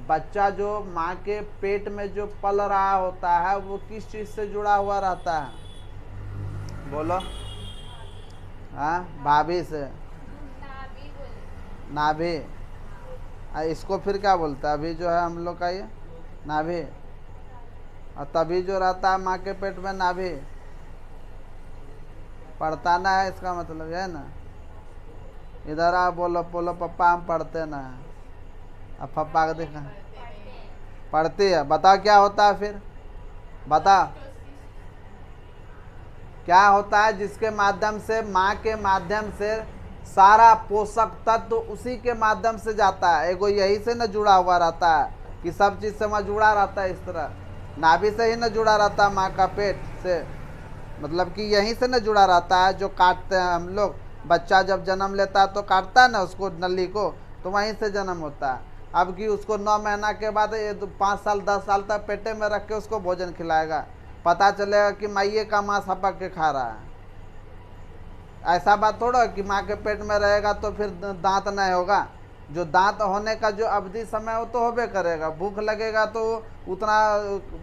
बच्चा जो माँ के पेट में जो पल रहा होता है, वो किस चीज से जुड़ा हुआ रहता है? बोलो। हाँ, भाभी से, नाभि। इसको फिर क्या बोलता है? अभी जो है हम लोग का ये नाभि, और तभी जो रहता है माँ के पेट में नाभि। पढ़ता ना है, इसका मतलब है ना। इधर आ, बोलो बोलो पप्पा, हम पढ़ते ना है। अब पप्पा को देखा पढ़ती है। बताओ क्या होता है फिर? बताओ क्या होता है जिसके माध्यम से, माँ के माध्यम से सारा पोषक तत्व उसी के माध्यम से जाता है। एगो यही से न जुड़ा हुआ रहता है कि सब चीज से वहाँ जुड़ा रहता है। इस तरह नाभि से ही न जुड़ा रहता है, माँ का पेट से। मतलब कि यहीं से न जुड़ा रहता है, जो काटते हैं हम लोग। बच्चा जब जन्म लेता है तो काटता है ना उसको, नली को, तो वहीं से जन्म होता है। अब कि उसको 9 महीना के बाद ये 5 साल 10 साल तक पेटे में रख के उसको भोजन खिलाएगा, पता चलेगा कि माइये का मांस हपक के खा रहा है। ऐसा बात थोड़ा कि माँ के पेट में रहेगा तो फिर दांत नहीं होगा। जो दांत होने का जो अवधि समय हो तो होबे करेगा। भूख लगेगा तो उतना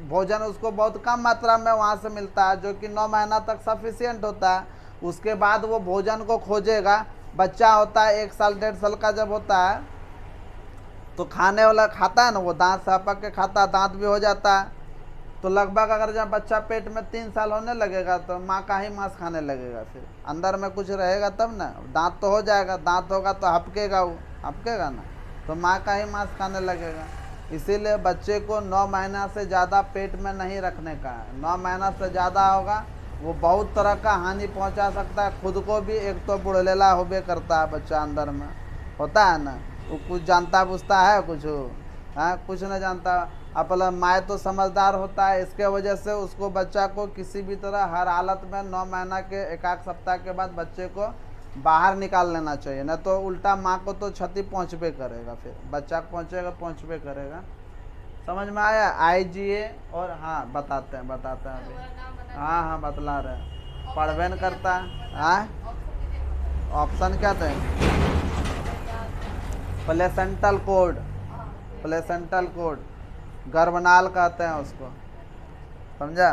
भोजन उसको बहुत कम मात्रा में वहाँ से मिलता है, जो कि 9 महीना तक सफिशियंट होता है। उसके बाद वो भोजन को खोजेगा। बच्चा होता है 1 साल 1.5 साल का जब होता है तो खाने वाला खाता है ना, वो दांत से हपक के खाता है, दांत भी हो जाता है। तो लगभग अगर जब बच्चा पेट में 3 साल होने लगेगा तो माँ का ही मांस खाने लगेगा। फिर अंदर में कुछ रहेगा तब ना, दांत तो हो जाएगा, दांत होगा तो हपकेगा, वो हपकेगा ना, तो माँ का ही मांस खाने लगेगा। इसीलिए बच्चे को 9 महीना से ज़्यादा पेट में नहीं रखने का है। 9 महीना से ज़्यादा होगा वो बहुत तरह का हानि पहुंचा सकता है, खुद को भी। एक तो बुढ़लेला होबे करता है बच्चा, अंदर में होता है ना, वो कुछ जानता बूझता है कुछ, हाँ कुछ नहीं जानता। अपना माँ तो समझदार होता है, इसके वजह से उसको बच्चा को किसी भी तरह हर हालत में 9 महीना के 1 सप्ताह के बाद बच्चे को बाहर निकाल लेना चाहिए, न तो उल्टा माँ को तो क्षति पहुँचबे करेगा, फिर बच्चा को पहुँचबे करेगा। समझ में आया? IGA और हाँ बताते हैं अभी। हाँ हाँ बतला रहे हैं, पढ़बे न करता है। हाँ ऑप्शन क्या थे? प्लेसेंटल कोड, प्लेसेंटल कोड, गर्भनाल कहते हैं उसको, समझा?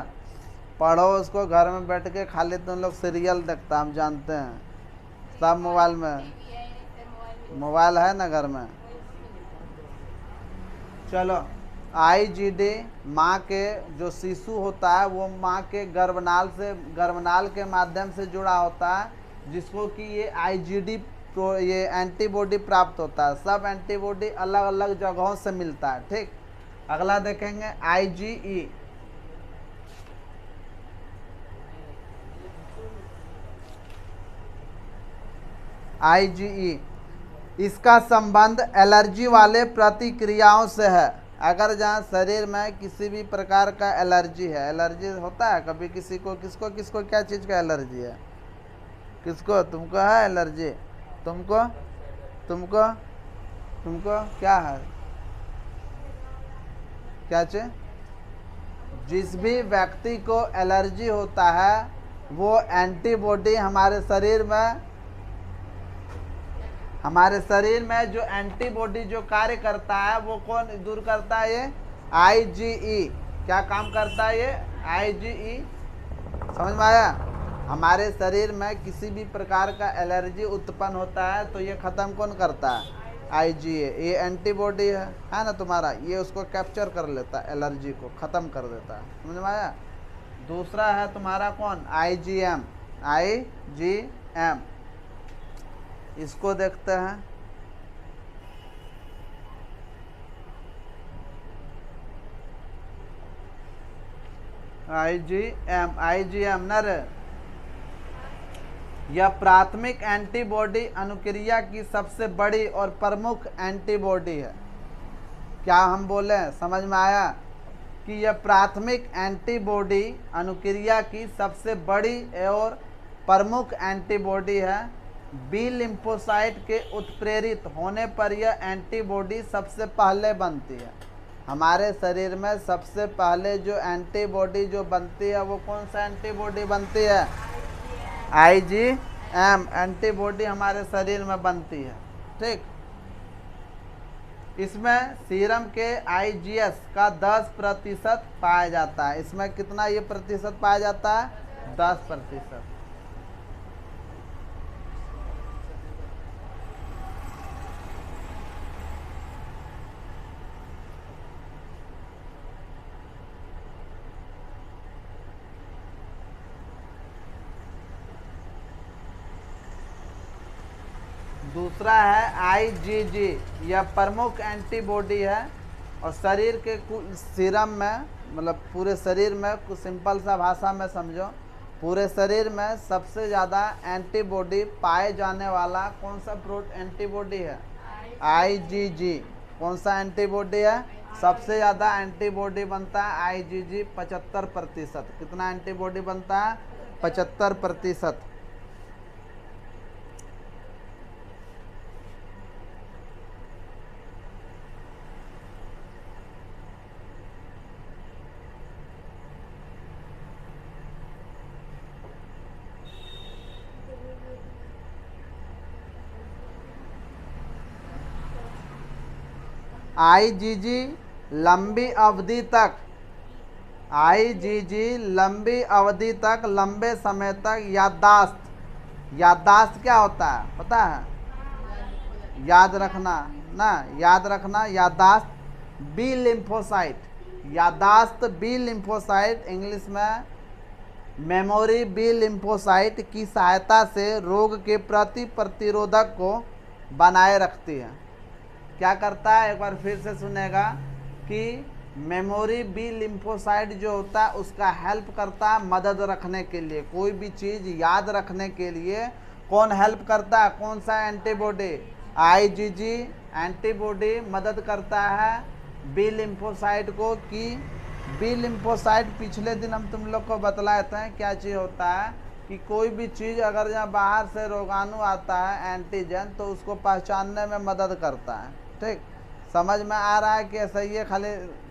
पढ़ो उसको घर में बैठ के, खाली तुम लोग सीरियल देखता, हम जानते हैं सब मोबाइल में, मोबाइल है ना घर में। चलो IGD माँ के जो शिशु होता है वो माँ के गर्भनाल से, गर्भनाल के माध्यम से जुड़ा होता है, जिसको कि ये IGD ये एंटीबॉडी प्राप्त होता है। सब एंटीबॉडी अलग अलग जगहों से मिलता है। ठीक, अगला देखेंगे IgE। IgE इसका संबंध एलर्जी वाले प्रतिक्रियाओं से है। अगर जहाँ शरीर में किसी भी प्रकार का एलर्जी है, एलर्जी होता है कभी किसी को, किसको किसको क्या चीज़ का एलर्जी है? किसको? तुमको है एलर्जी? तुमको तुमको तुमको क्या है? क्या चीज? जिस भी व्यक्ति को एलर्जी होता है वो एंटीबॉडी हमारे शरीर में जो एंटीबॉडी जो कार्य करता है वो कौन दूर करता है? ये IgE। क्या काम करता है ये IgE? समझ में आया? हमारे शरीर में किसी भी प्रकार का एलर्जी उत्पन्न होता है तो ये ख़त्म कौन करता है? IgA। ये एंटीबॉडी है ना तुम्हारा, ये उसको कैप्चर कर लेता है, एलर्जी को ख़त्म कर देता है। समझ में आया? दूसरा है तुम्हारा कौन? IgM। IgM इसको देखते हैं। IgM नर, यह प्राथमिक एंटीबॉडी अनुक्रिया की सबसे बड़ी और प्रमुख एंटीबॉडी है। क्या हम बोले? समझ में आया? कि यह प्राथमिक एंटीबॉडी अनुक्रिया की सबसे बड़ी और प्रमुख एंटीबॉडी है। बी लिम्फोसाइट के उत्प्रेरित होने पर यह एंटीबॉडी सबसे पहले बनती है। हमारे शरीर में सबसे पहले जो एंटीबॉडी जो बनती है वो कौन सा एंटीबॉडी बनती है? IgM एंटीबॉडी हमारे शरीर में बनती है। ठीक, इसमें सीरम के IgS का 10% पाया जाता है। इसमें कितना ये प्रतिशत पाया जाता है? 10%। दूसरा है IgG, यह प्रमुख एंटीबॉडी है और शरीर के सीरम में, मतलब पूरे शरीर में, कुछ सिंपल सा भाषा में समझो, पूरे शरीर में सबसे ज़्यादा एंटीबॉडी पाए जाने वाला कौन सा एंटीबॉडी है? IgG। कौन सा एंटीबॉडी है? सबसे ज़्यादा एंटीबॉडी बनता है IgG 75%। कितना एंटीबॉडी बनता है? 75%। आईजीजी लंबी अवधि तक, आईजीजी लंबी अवधि तक, लंबे समय तक याददाश्त, याददाश्त क्या होता है पता है? याद रखना ना, याद रखना, याददाश्त। बी लिम्फोसाइट, याददाश्त बी लिम्फोसाइट, इंग्लिश में मेमोरी बी लिम्फोसाइट की सहायता से रोग के प्रति प्रतिरोधक को बनाए रखती है। क्या करता है, एक बार फिर से सुनेगा कि मेमोरी बी लिम्फोसाइट जो होता है उसका हेल्प करता है मदद रखने के लिए, कोई भी चीज़ याद रखने के लिए कौन हेल्प करता है? कौन सा एंटीबॉडी? आईजीजी एंटीबॉडी मदद करता है बी लिम्फोसाइट को। कि बी लिम्फोसाइट, पिछले दिन हम तुम लोग को बतलाए थे क्या चीज़ होता है कि कोई भी चीज़ अगर यहाँ बाहर से रोगाणु आता है एंटीजन, तो उसको पहचानने में मदद करता है। ठीक, समझ में आ रहा है कि ऐसा ही खाली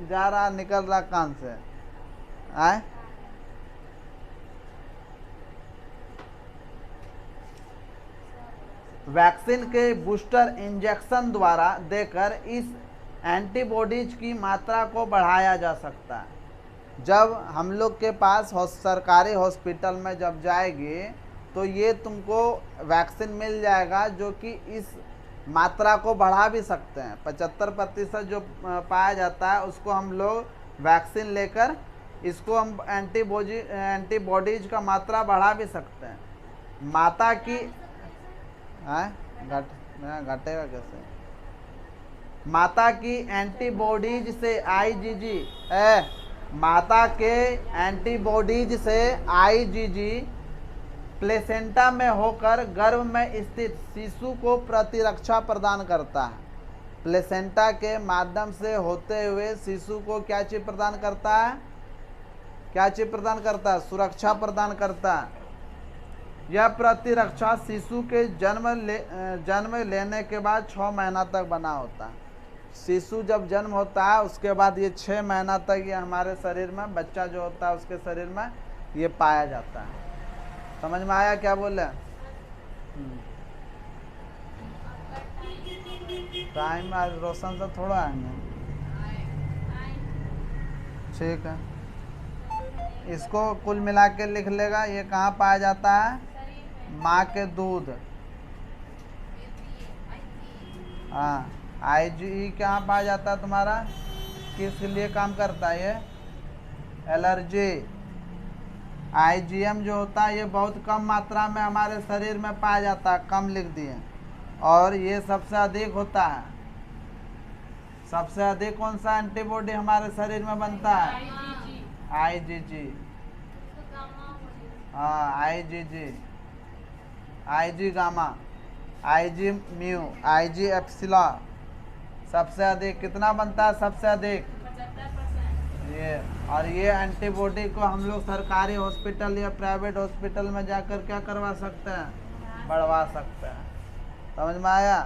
जा रहा निकल रहा कान से आए? वैक्सीन के बूस्टर इंजेक्शन द्वारा देकर इस एंटीबॉडीज की मात्रा को बढ़ाया जा सकता है। जब हम लोग के पास सरकारी हॉस्पिटल में जब जाएगी तो ये तुमको वैक्सीन मिल जाएगा जो कि इस मात्रा को बढ़ा भी सकते हैं। 75% जो पाया जाता है उसको हम लोग वैक्सीन लेकर इसको हम एंटीबॉडीज का मात्रा बढ़ा भी सकते हैं। माता की घटेगा कैसे? माता की एंटीबॉडीज से आईजीजी, माता के एंटीबॉडीज से आईजीजी प्लेसेंटा में होकर गर्भ में स्थित शिशु को प्रतिरक्षा प्रदान करता है। प्लेसेंटा के माध्यम से होते हुए शिशु को क्या चीज प्रदान करता है? क्या चीज प्रदान करता है? सुरक्षा प्रदान करता है। यह प्रतिरक्षा शिशु के जन्म लेने के बाद 6 महीना तक बना होता है। शिशु जब जन्म होता है उसके बाद ये 6 महीना तक ये हमारे शरीर में, बच्चा जो होता है उसके शरीर में ये पाया जाता है। समझ में आया क्या बोले? टाइम आज रोशन से थोड़ा आएंगे। ठीक है, इसको कुल मिला के लिख लेगा। ये कहाँ पाया जाता है? माँ के दूध। हाँ, आईजीई कहाँ पाया जाता है तुम्हारा? किस लिए काम करता है ये? एलर्जी। आईजीएम जो होता है ये बहुत कम मात्रा में हमारे शरीर में पाया जाता है, कम लिख दिए। और ये सबसे अधिक होता है। सबसे अधिक कौन सा एंटीबॉडी हमारे शरीर में बनता है? आईजीजी। हाँ, IgG, IG gamma, IG mu, IG एप्सिला। सबसे अधिक कितना बनता है? सबसे अधिक 75%। ये, और ये एंटीबॉडी को हम लोग सरकारी हॉस्पिटल या प्राइवेट हॉस्पिटल में जाकर क्या करवा सकते हैं? बढ़वा सकते हैं। समझ में आया?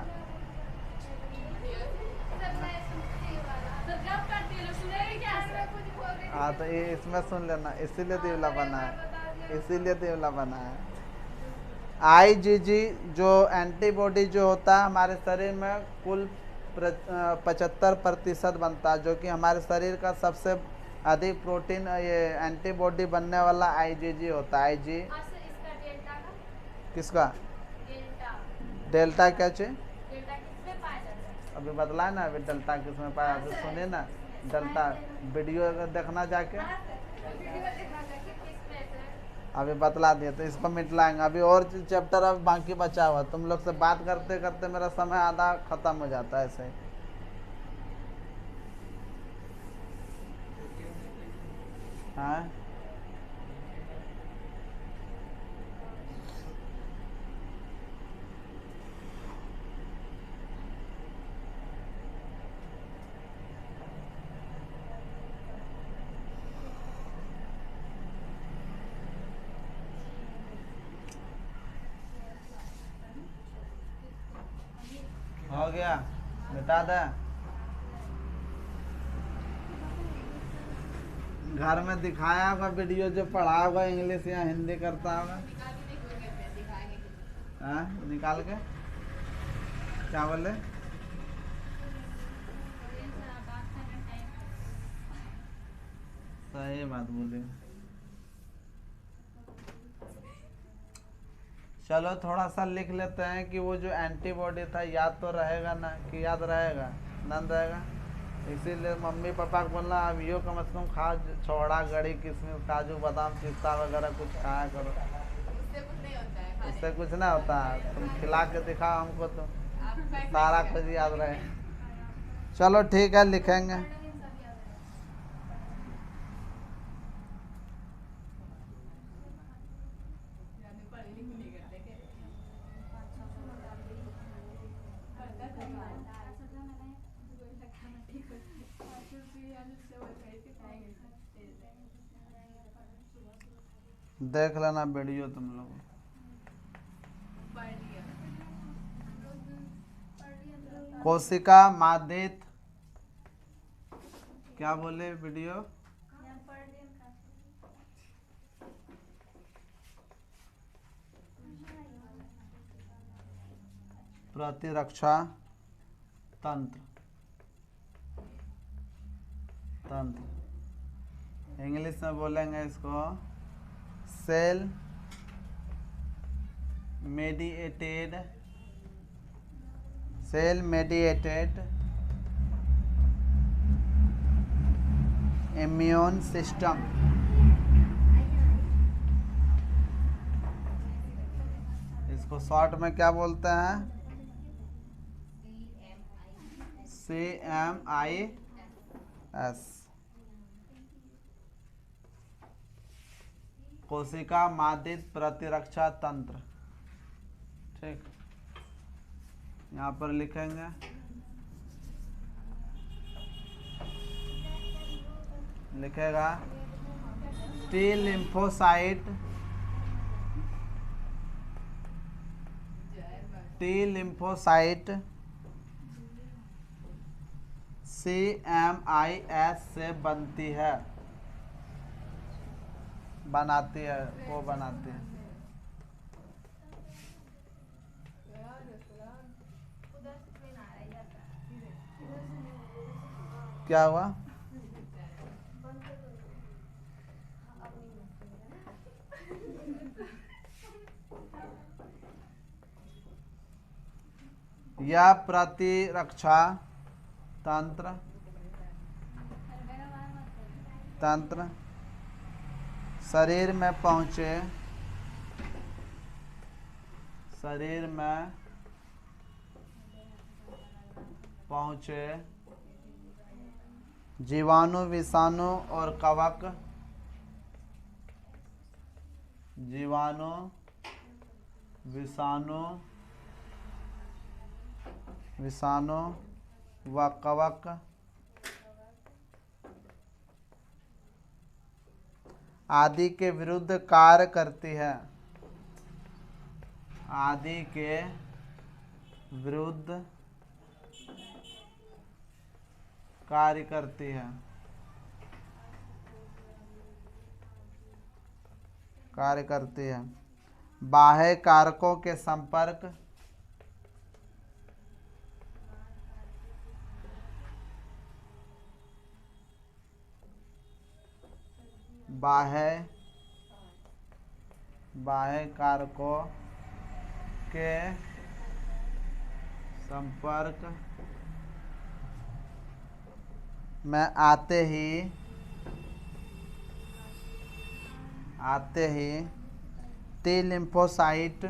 हाँ, तो ये इसमें सुन लेना, इसीलिए दिवला बना है, इसीलिए दिवला बना है। आईजीजी जो एंटीबॉडी जो होता है हमारे शरीर में कुल 75% बनता है, जो कि हमारे शरीर का सबसे अधिक प्रोटीन ये एंटीबॉडी बनने वाला आईजीजी होता है। आईजी किसका? डेल्टा क्या चाहिए? अभी बतलाए ना, अभी डेल्टा किसमें पाया? अभी सुने ना, डेल्टा वीडियो देखना जाके अभी बतला दिया, तो इसको मिटलाएंगे। अभी और चैप्टर अब बाकी बचा हुआ। तुम लोग से बात करते करते मेरा समय आधा खत्म हो जाता है ऐसे ही। हाँ, हो गया, मिटा दे। घर में दिखाया होगा वीडियो जो पढ़ा होगा इंग्लिश या हिंदी करता होगा। हाँ, निकाल के क्या बोले? सही बात बोले। चलो थोड़ा सा लिख लेते हैं कि वो जो एंटीबॉडी था याद तो रहेगा ना, कि याद रहेगा नन रहेगा। इसीलिए मम्मी पापा को बोलना अब यो कम से कम खा, छोड़ा गड़ी किशमिश काजू बादाम पिस्ता वगैरह कुछ खाया करो। इससे कुछ नहीं होता है, तुम खिला के दिखाओ हमको तो सारा कुछ याद रहे। चलो ठीक है, लिखेंगे। देख लेना वीडियो तुम लोग। कोशिका मादित, क्या बोले वीडियो? प्रतिरक्षा तंत्र, तंत्र इंग्लिश में बोलेंगे इसको cell mediated, cell mediated immune system. इसको शॉर्ट में क्या बोलते हैं? CMIS, कोशिका मादित प्रतिरक्षा तंत्र। ठीक, यहाँ पर लिखेंगे लिखेगा T lymphocyte, T lymphocyte CMIS से बनती है, बनाती है, वो बनाती है। क्या हुआ? यह प्रतिरक्षा तंत्र शरीर में पहुंचे, शरीर में पहुंचे जीवाणु, विषाणु और कवक, जीवाणु, विषाणु व कवक आदि के विरुद्ध कार्य करती है, आदि के विरुद्ध कार्य करती है, कार्य करती है। बाह्य कारकों के संपर्क, बाह्य कारकों के संपर्क में आते ही टी लिम्फोसाइट